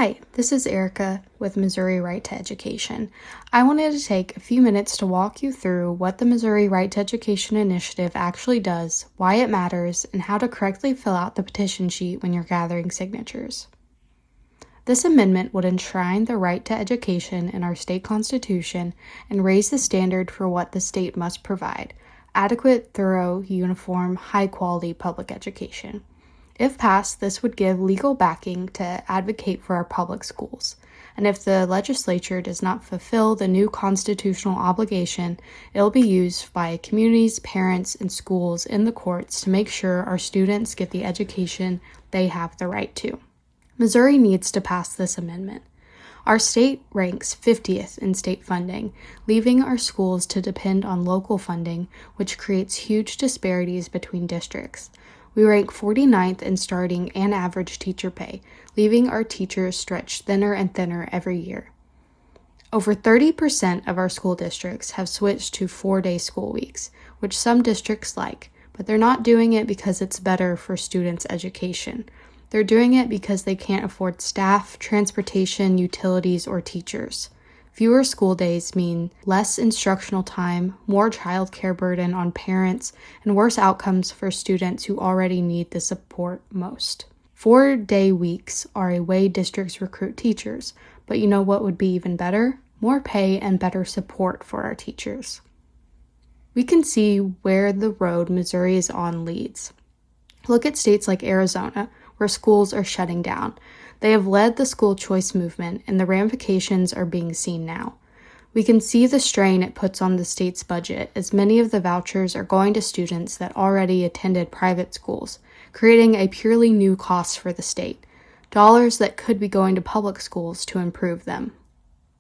Hi, this is Erica with Missouri Right to Education. I wanted to take a few minutes to walk you through what the Missouri Right to Education initiative actually does, why it matters, and how to correctly fill out the petition sheet when you're gathering signatures. This amendment would enshrine the right to education in our state constitution and raise the standard for what the state must provide: adequate, thorough, uniform, high-quality public education. If passed, this would give legal backing to advocate for our public schools. And if the legislature does not fulfill the new constitutional obligation, it will be used by communities, parents, and schools in the courts to make sure our students get the education they have the right to. Missouri needs to pass this amendment. Our state ranks 50th in state funding, leaving our schools to depend on local funding, which creates huge disparities between districts. We rank 49th in starting and average teacher pay, leaving our teachers stretched thinner and thinner every year. Over 30% of our school districts have switched to 4-day school weeks, which some districts like, but they're not doing it because it's better for students' education. They're doing it because they can't afford staff, transportation, utilities, or teachers. Fewer school days mean less instructional time, more childcare burden on parents, and worse outcomes for students who already need the support most. 4-day weeks are a way districts recruit teachers, but you know what would be even better? More pay and better support for our teachers. We can see where the road Missouri is on leads. Look at states like Arizona, where schools are shutting down. They have led the school choice movement, and the ramifications are being seen now. We can see the strain it puts on the state's budget, as many of the vouchers are going to students that already attended private schools, creating a purely new cost for the state, dollars that could be going to public schools to improve them.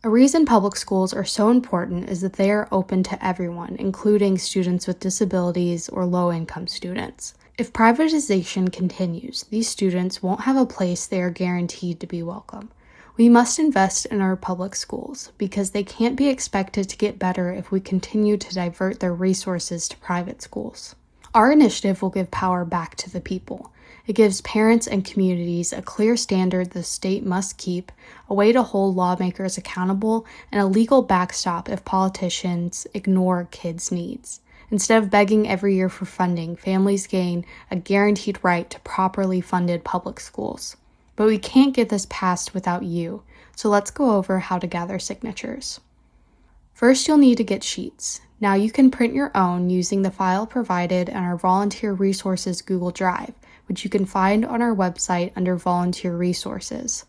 A reason public schools are so important is that they are open to everyone, including students with disabilities or low-income students. If privatization continues, these students won't have a place they are guaranteed to be welcome. We must invest in our public schools because they can't be expected to get better if we continue to divert their resources to private schools. Our initiative will give power back to the people. It gives parents and communities a clear standard the state must keep, a way to hold lawmakers accountable, and a legal backstop if politicians ignore kids' needs. Instead of begging every year for funding, families gain a guaranteed right to properly funded public schools. But we can't get this passed without you, so let's go over how to gather signatures. First, you'll need to get sheets. Now you can print your own using the file provided in our Volunteer Resources Google Drive, which you can find on our website under Volunteer Resources.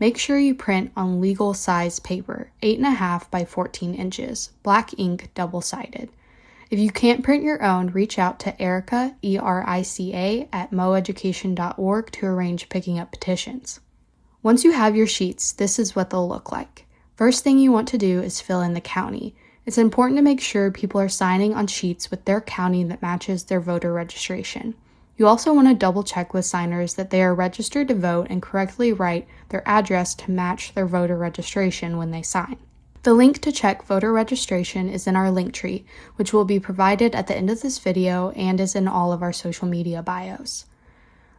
Make sure you print on legal size paper, 8.5 by 14 inches, black ink, double-sided. If you can't print your own, reach out to Erica, ERICA, at moeducation.org to arrange picking up petitions. Once you have your sheets, this is what they'll look like. First thing you want to do is fill in the county. It's important to make sure people are signing on sheets with their county that matches their voter registration. You also want to double check with signers that they are registered to vote and correctly write their address to match their voter registration when they sign. The link to check voter registration is in our link tree, which will be provided at the end of this video and is in all of our social media bios.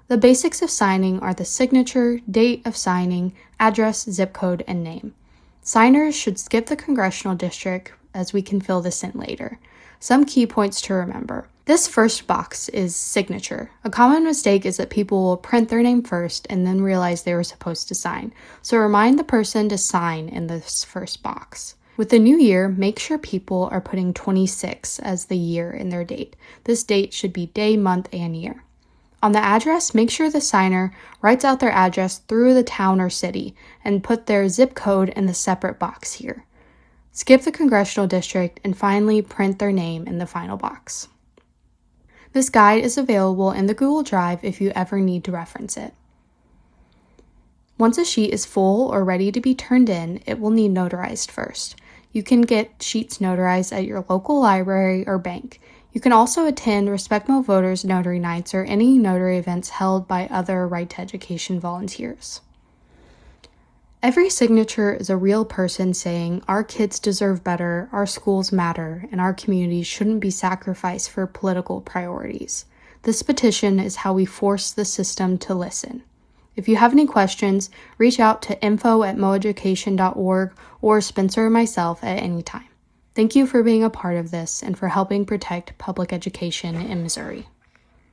The basics of signing are the signature, date of signing, address, zip code, and name. Signers should skip the congressional district as we can fill this in later. Some key points to remember. This first box is signature. A common mistake is that people will print their name first and then realize they were supposed to sign. So remind the person to sign in this first box. With the new year, make sure people are putting 26 as the year in their date. This date should be day, month, and year. On the address, make sure the signer writes out their address through the town or city and put their zip code in the separate box here. Skip the congressional district and finally print their name in the final box. This guide is available in the Google Drive if you ever need to reference it. Once a sheet is full or ready to be turned in, it will need notarized first. You can get sheets notarized at your local library or bank. You can also attend Respect Mo Voters Notary Nights or any notary events held by other Right to Education volunteers. Every signature is a real person saying, our kids deserve better, our schools matter, and our communities shouldn't be sacrificed for political priorities. This petition is how we force the system to listen. If you have any questions, reach out to info@moeducation.org or Spencer or myself at any time. Thank you for being a part of this and for helping protect public education in Missouri.